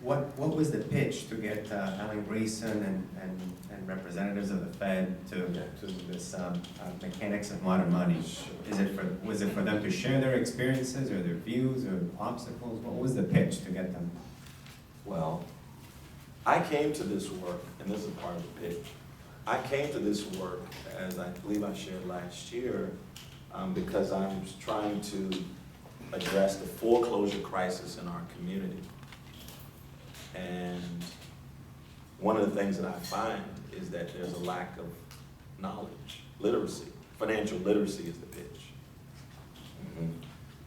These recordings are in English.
what was the pitch to get Alan Grayson and representatives of the Fed to this mechanics of modern money? Was it for them to share their experiences or their views or obstacles? What was the pitch to get them? Well, I came to this work, and this is part of the pitch. I came to this work, as I believe I shared last year, because I'm trying to address the foreclosure crisis in our community. And one of the things that I find is that there's a lack of knowledge, literacy. Financial literacy is the pitch.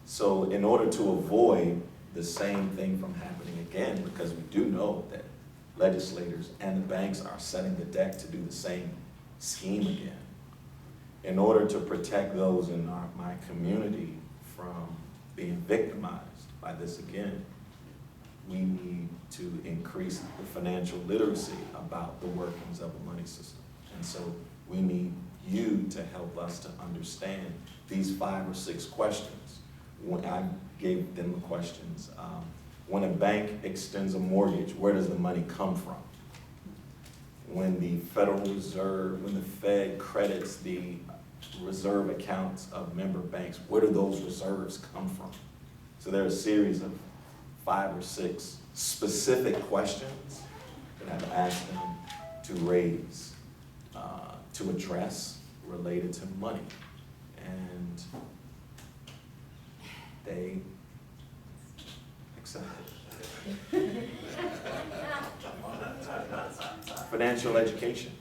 So in order to avoid the same thing from happening again, because we do know that legislators and the banks are setting the deck to do the same scheme again, in order to protect those in my community from being victimized by this again, we need to increase the financial literacy about the workings of the money system. And so we need you to help us to understand these 5 or 6 questions. When I gave them the questions, when a bank extends a mortgage, where does the money come from? When the Federal Reserve, when the Fed credits the reserve accounts of member banks, where do those reserves come from? So there are a series of 5 or 6 specific questions that I've asked them to raise, to address related to money. And they accepted. Financial education.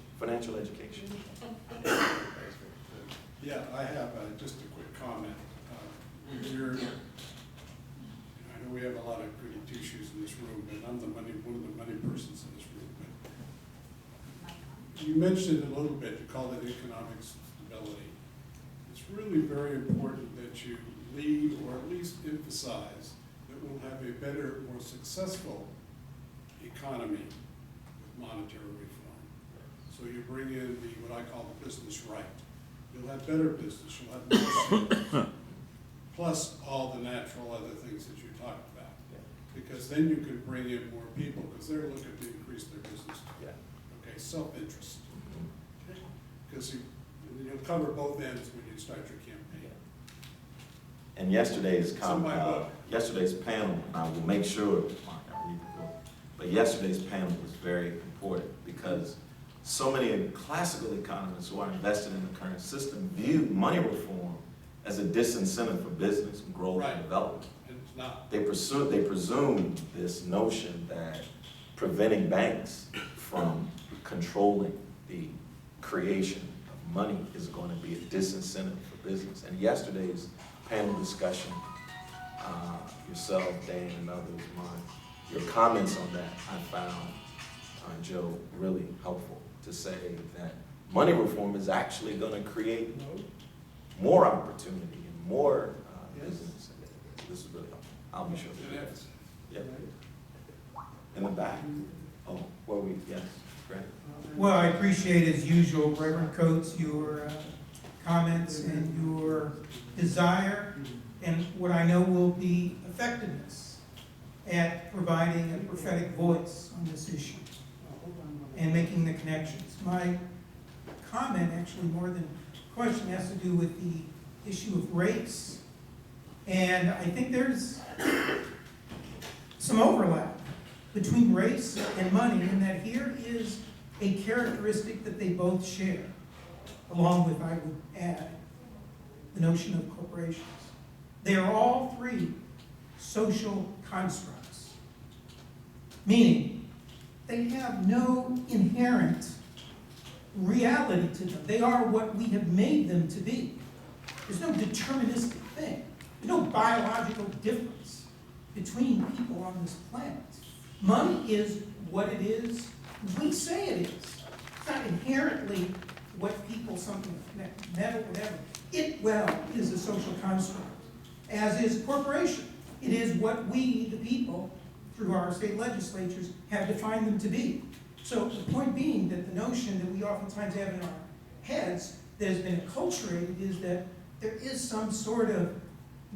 Yeah, I have just a quick comment. I know we have a lot of goody two-shoes in this room, but I'm one of the money persons in this room. But you mentioned it a little bit, you called it economic stability. It's really very important that you lead, or at least emphasize, that we'll have a better, more successful economy with monetary reform. So you bring in what I call the business right. You'll have better business, you'll have more savings, plus all the natural other things that you talked about. Yeah. Because then you can bring in more people, because they're looking to increase their business. Yeah. Okay, self-interest. Okay? Because you'll cover both ends when you start your campaign. And yesterday's It's panel, I will make sure, Mark, I read the book, but yesterday's panel was very important because so many classical economists who are invested in the current system view money reform as a disincentive for business and growth and development. It's not. They presume this notion that preventing banks from controlling the creation of money is going to be a disincentive for business. And yesterday's panel discussion, yourself, Dan, and others, your comments on that I found, Joe, really helpful to say that money reform is actually going to create more opportunity and more business. This is really helpful. I'll be sure. Yeah. In the back. Oh, well, yes, Grant. Well, I appreciate, as usual, Reverend Coates, your comments and your desire and what I know will be effectiveness at providing a prophetic voice on this issue and making the connections. My comment, actually more than question, has to do with the issue of race. And I think there's some overlap between race and money, in that here is a characteristic that they both share, along with, I would add, the notion of corporations. They are all 3 social constructs, meaning they have no inherent reality to them. They are what we have made them to be. There's no deterministic thing. There's no biological difference between people on this planet. Money is what it is we say it is. It's not inherently what people, something metal, whatever. It, well, is a social construct, as is a corporation. It is what we, the people, through our state legislatures, have defined them to be. So the point being that the notion that we oftentimes have in our heads that has been acculturated is that there is some sort of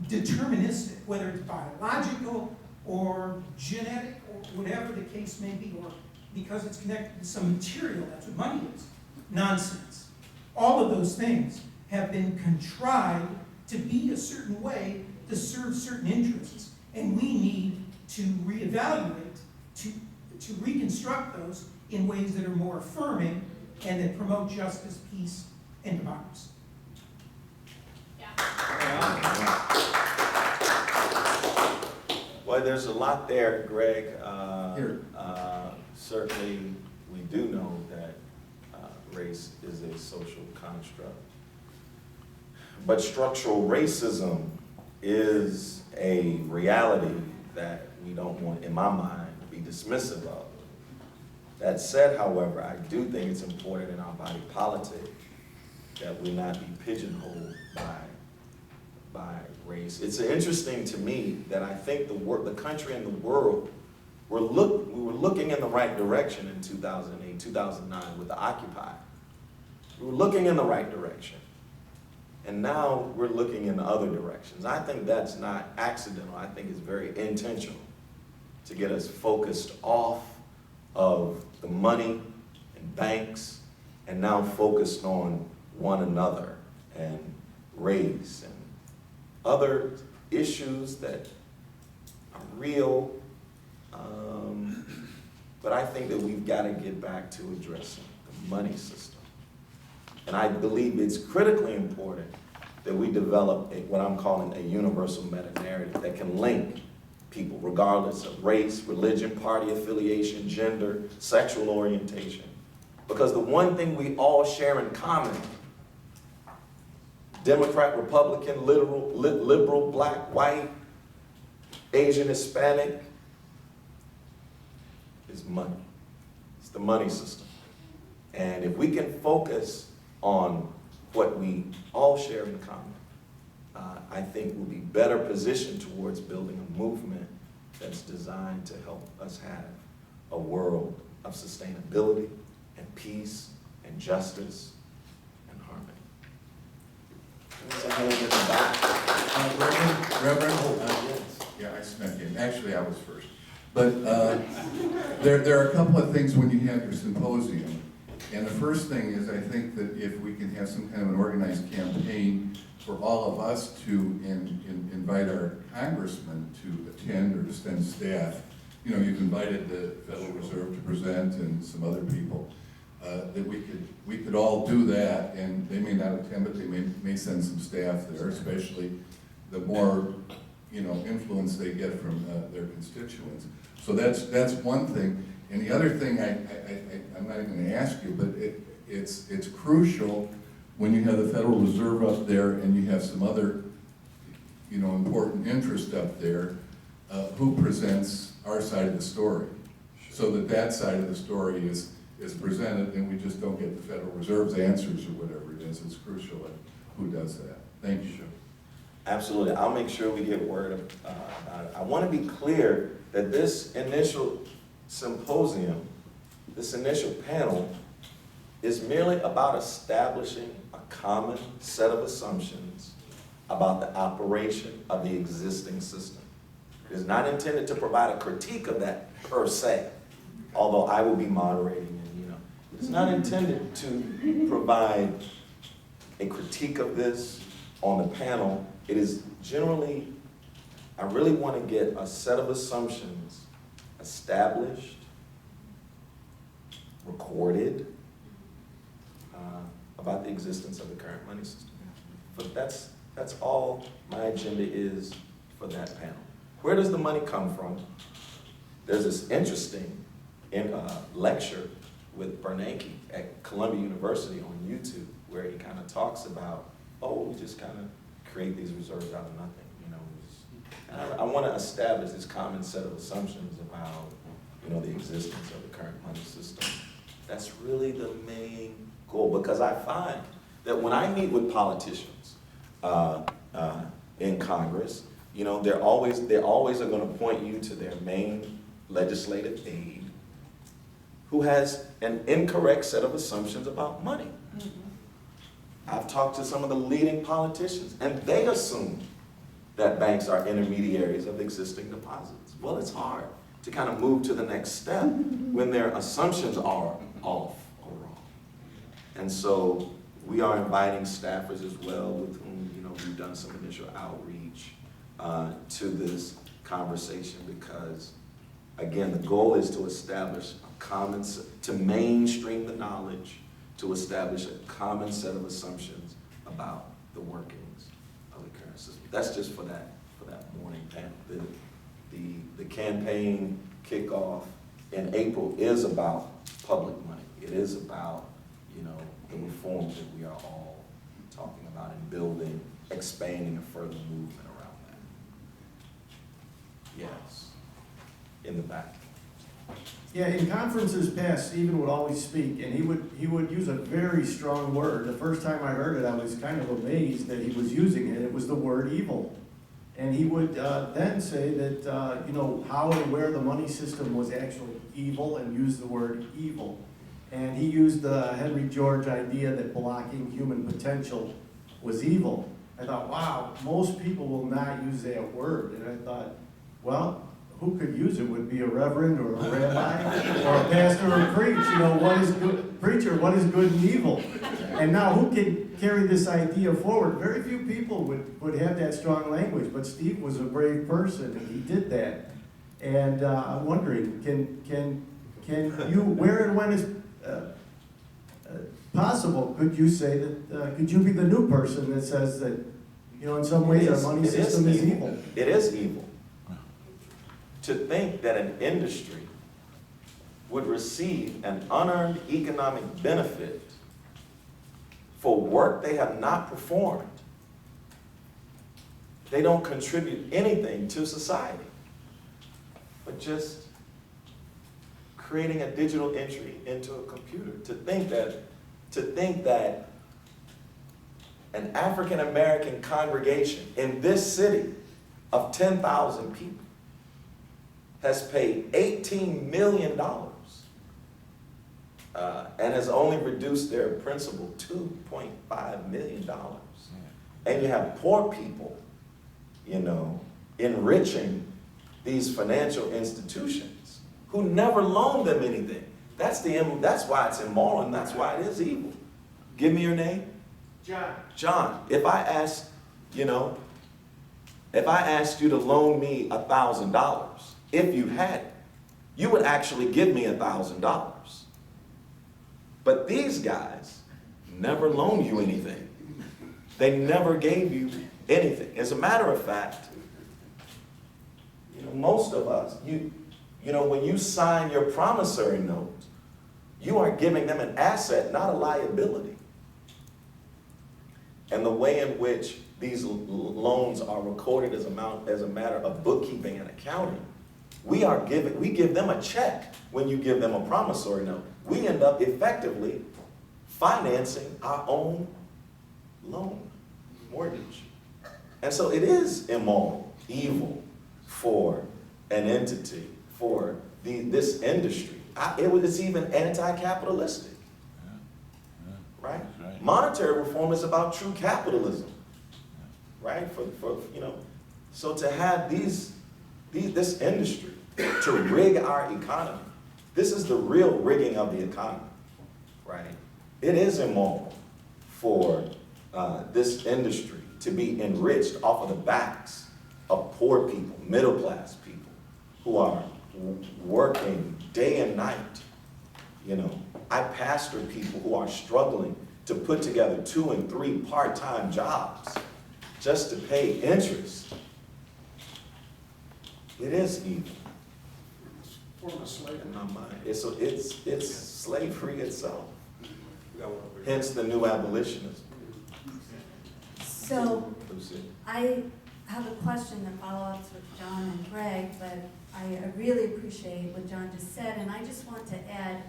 deterministic, whether it's biological or genetic, or whatever the case may be, or because it's connected to some material, that's what money is. Nonsense. All of those things have been contrived to be a certain way to serve certain interests. And we need to reevaluate, to reconstruct those in ways that are more affirming and that promote justice, peace, and democracy. Well, there's a lot there, Greg. Here. Certainly, we do know that race is a social construct. But structural racism is a reality that we don't want, in my mind, to be dismissive of. That said, however, I do think it's important in our body politic that we not be pigeonholed by race. It's interesting to me that I think the country and the world we were looking in the right direction in 2008, 2009 with the Occupy. We were looking in the right direction. And now we're looking in other directions. I think that's not accidental. I think it's very intentional to get us focused off of the money and banks and now focused on one another and race and other issues that are real. But I think that we've got to get back to addressing the money system. And I believe it's critically important that we develop what I'm calling a universal meta-narrative that can link people regardless of race, religion, party affiliation, gender, sexual orientation. Because the one thing we all share in common, Democrat, Republican, liberal, black, white, Asian, Hispanic, is money. It's the money system. And if we can focus on what we all share in common, I think we'll be better positioned towards building a movement that's designed to help us have a world of sustainability and peace and justice and harmony. There's a hand in the back. Reverend, yeah, I snuck in. Actually, I was first. But there are a couple of things when you have your symposium. And the first thing is, I think that if we can have some kind of an organized campaign for all of us to invite our congressmen to attend or to send staff. You know, you've invited the Federal Reserve to present and some other people. That we could all do that, and they may not attend, but they may send some staff there, especially the more influence they get from their constituents. So that's one thing. And the other thing I'm not even going to ask you, but it's crucial when you have the Federal Reserve up there and you have some other important interest up there, who presents our side of the story, so that side of the story is presented, and we just don't get the Federal Reserve's answers or whatever it is. It's crucial who does that. Thank you. Absolutely. I'll make sure we get word about it. I want to be clear that this initial symposium, this initial panel, is merely about establishing a common set of assumptions about the operation of the existing system. It is not intended to provide a critique of that per se, although I will be moderating, and it's not intended to provide a critique of this on the panel. It is generally, I really want to get a set of assumptions established, recorded, about the existence of the current money system. But that's all my agenda is for that panel. Where does the money come from? There's this interesting lecture with Bernanke at Columbia University on YouTube, where he kind of talks about, we just kind of create these reserves out of nothing. And I want to establish this common set of assumptions about, the existence of the current money system. That's really the main goal, because I find that when I meet with politicians in Congress, they're always are going to point you to their main legislative aide who has an incorrect set of assumptions about money. I've talked to some of the leading politicians, and they assume that banks are intermediaries of existing deposits. Well, it's hard to kind of move to the next step when their assumptions are off or wrong. And so we are inviting staffers as well, with whom, you know, we've done some initial outreach to this conversation, because again, the goal is to establish a common, to mainstream the knowledge, to establish a common set of assumptions about the workings of the current system. That's just for that morning panel. The campaign kickoff in April is about public money. It is about, you know, the reforms that we are all talking about and building, expanding a further movement around that. Yes, in the back. Yeah, in conferences past, Stephen would always speak, and he would use a very strong word. The first time I heard it, I was kind of amazed that he was using it. It was the word evil. And he would then say that, you know, how and where the money system was actually evil, and use the word evil. And he used the Henry George idea that blocking human potential was evil. I thought, wow, most people will not use that word. And I thought, well, who could use it? Would be a reverend or a rabbi or a pastor or preach. You know, what is good, preacher, what is good and evil? And now who can carry this idea forward? Very few people would have that strong language, but Steve was a brave person and he did that. And I'm wondering, can you, where and when is possible, could you say that, could you be the new person that says that, you know, in some ways our money system is evil? It is evil. To think that an industry would receive an unearned economic benefit for work they have not performed. They don't contribute anything to society, but just creating a digital entry into a computer. To think that an African American congregation in this city of 10,000 people has paid $18 million and has only reduced their principal $2.5 million. And you have poor people, you know, enriching these financial institutions who never loaned them anything. That's why it's immoral, and that's why it is evil. Give me your name. John. John, if I asked, you know, if I asked you to loan me $1,000, if you had it, you would actually give me $1,000. But these guys never loaned you anything. They never gave you anything. As a matter of fact, you know, most of us, you know, when you sign your promissory note, you are giving them an asset, not a liability. And the way in which these loans are recorded as a matter of bookkeeping and accounting, we give them a check when you give them a promissory note. We end up effectively financing our own loan, mortgage. And so it is immoral, evil for an entity, for this industry. It's even anti-capitalistic, right? Monetary reform is about true capitalism, right? For you know, so to have this industry to rig our economy, this is the real rigging of the economy, right? It is immoral for this industry to be enriched off of the backs of poor people, middle class people who are working day and night. You know, I pastor people who are struggling to put together 2 and 3 part-time jobs just to pay interest. It is evil. Form of slavery. In my mind, it's slavery itself. Hence the new abolitionism. So Lucy. I have a question that follow-ups with John and Greg, but I really appreciate what John just said, and I just want to add,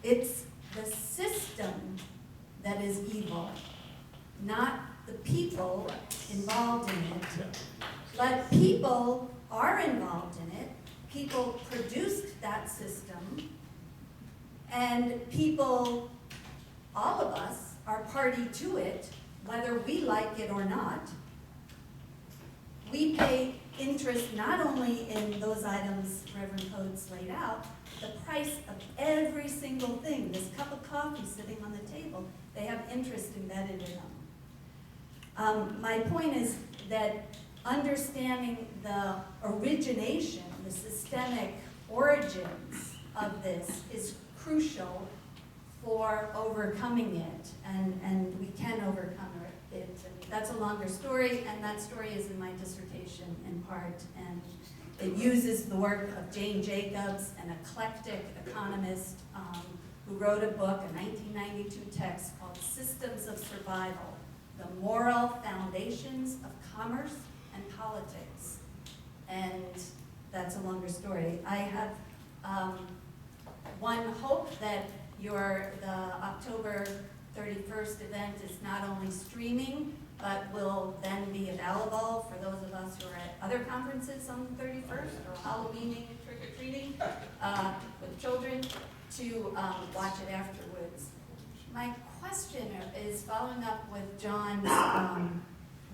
it's the system that is evil, not the people involved in it. But people are involved in it. People produced that system, and people, all of us, are party to it, whether we like it or not. we pay interest not only in those items Reverend Coates laid out, the price of every single thing, this cup of coffee sitting on the table, they have interest embedded in them. My point is that understanding the origination, the systemic origins of this is crucial for overcoming it, and we can overcome it. That's a longer story, and that story is in my dissertation in part, and it uses the work of Jane Jacobs, an eclectic economist who wrote a book, a 1992 text called Systems of Survival, the Moral Foundations of Commerce and Politics. And that's a longer story. I have one hope that the October 31st event is not only streaming, but will then be available for those of us who are at other conferences on the 31st, or Halloweening and trick-or-treating with children, to watch it afterwards. My question is following up with John's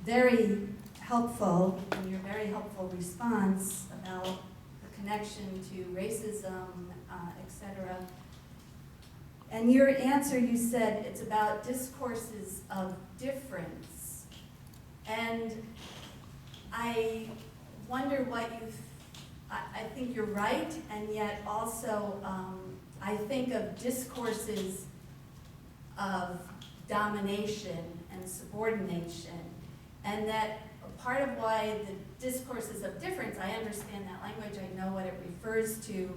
very helpful, and your very helpful response about the connection to racism, etc. And your answer, you said it's about discourses of difference. And I wonder what I think you're right, and yet also I think of discourses of domination and subordination, and that part of why the discourses of difference, I understand that language, I know what it refers to.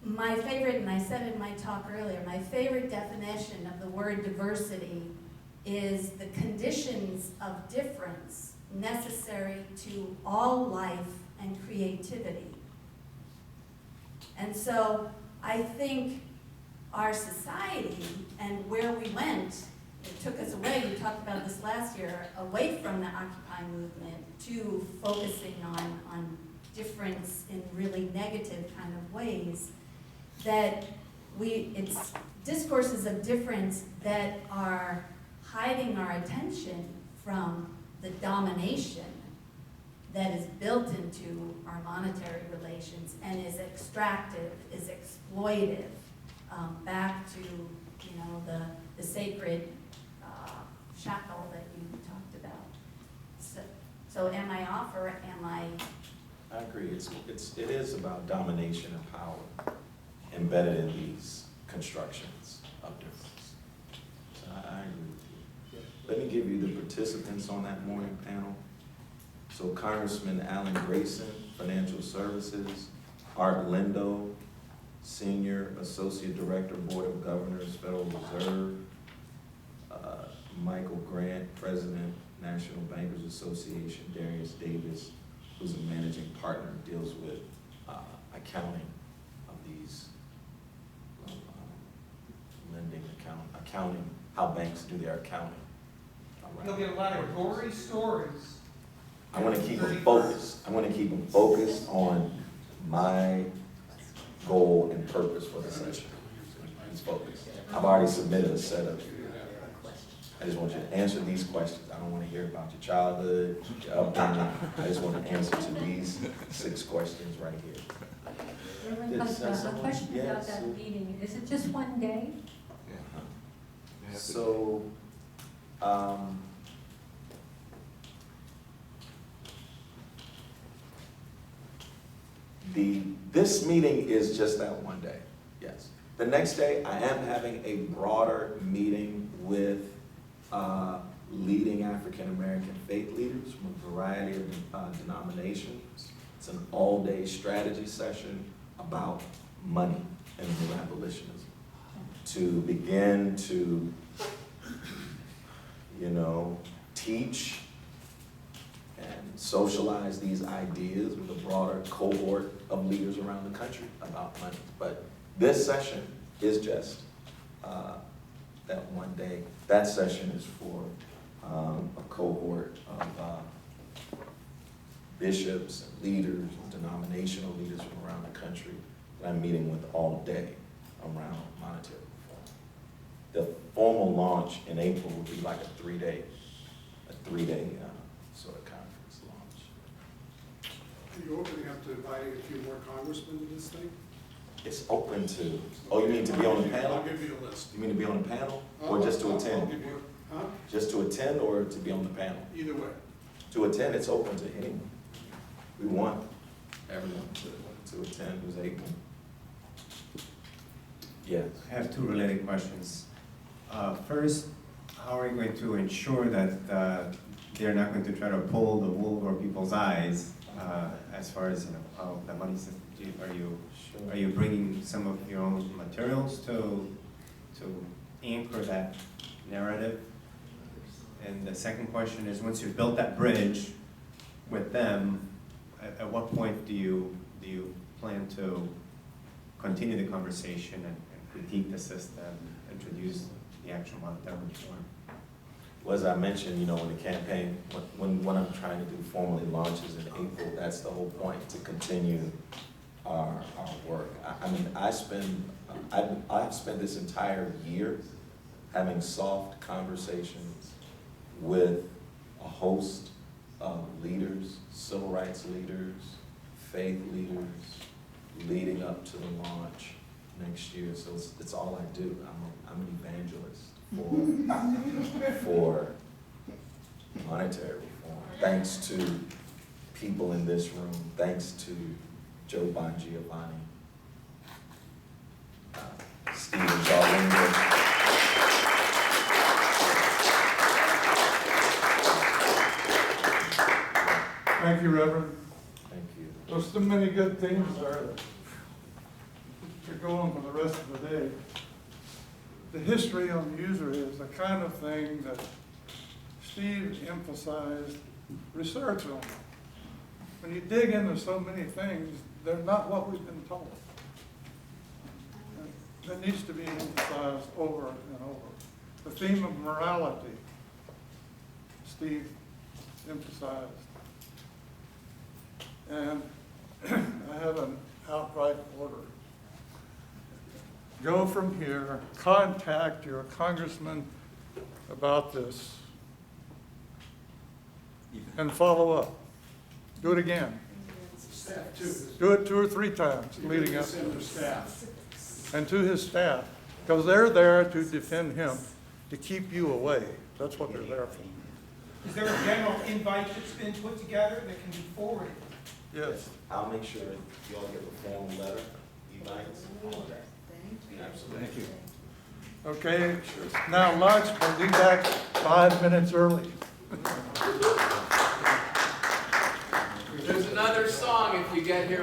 My favorite, and I said in my talk earlier, my favorite definition of the word diversity is the conditions of difference necessary to all life and creativity. And so I think our society and where we went, it took us away, you talked about this last year, away from the Occupy movement to focusing on difference in really negative kind of ways, that it's discourses of difference that are hiding our attention from the domination that is built into our monetary relations and is extractive, is exploitive, back to the sacred shackle that you talked about. So am I off, or am I? I agree. It is about domination and power embedded in these constructions of difference. So I agree with you. Let me give you the participants on that morning panel. So Congressman Alan Grayson, Financial Services, Art Lindo, Senior Associate Director, Board of Governors, Federal Reserve, Michael Grant, President, National Bankers Association, Darius Davis, who's a managing partner, deals with accounting of these lending accounting, how banks do their accounting. You'll get a lot of gory stories. I want to keep them focused. I want to keep them focused on my goal and purpose for the session. He's focused. I've already submitted a set of. I just want you to answer these questions. I don't want to hear about your childhood, your upbringing. I just want to answer to these 6 questions right here. Reverend Coates, a question about Yes. that meeting. Is it just one day? So, this meeting is just that one day, yes. The next day, I am having a broader meeting with leading African-American faith leaders from a variety of denominations. It's an all-day strategy session about money and new abolitionism, to begin to, teach and socialize these ideas with a broader cohort of leaders around the country about money. But this session is just that one day. That session is for a cohort of bishops and leaders and denominational leaders from around the country that I'm meeting with all day around monetary reform. The formal launch in April will be like a three-day sort of conference launch. Are you opening up to inviting a few more congressmen to this thing? It's open to, oh, you mean to be on the panel? I'll give you a list. You mean to be on the panel, or just to I'll attend? give you, huh? Just to attend or to be on the panel? Either way. To attend, it's open to anyone. We want everyone to attend who's able. Yes. I have two related questions. First, how are you going to ensure that they're not going to try to pull the wool over people's eyes as far as, you know, how the money's, are you bringing some of your own materials to anchor that narrative? And the second question is, once you've built that bridge with them, at what point do you plan to continue the conversation and critique the system, introduce the actual monetary reform? Well, as I mentioned, you know, when the campaign, when I'm trying to do formally launches in April, that's the whole point, to continue our work. I mean, I've spent this entire year having soft conversations with a host of leaders, civil rights leaders, faith leaders, leading up to the launch next year. So it's all I do. I'm an evangelist for monetary reform. Thanks to people in this room, thanks to Joe Bongiovanni, Stephen Jarlinger. Thank you, Reverend. Thank you. There's so many good things there to go on for the rest of the day. The history on usury is the kind of thing that Steve emphasized research on. When you dig into so many things, they're not what we've been told. That needs to be emphasized over and over. The theme of morality, Steve emphasized. And I have an outright order. Go from here, contact your congressman about this, and follow up. Do it again. Staff too. Do it 2 or 3 times leading up. Send their staff. And to his staff, because they're there to defend him, to keep you away. That's what they're there for. Is there a general invite that's been put together that can be forwarded? Yes. I'll make sure you all get a formal letter, e-nights, all of that. Absolutely. Thank you. Okay, now lunch, we'll be back 5 minutes early. There's another song if you get here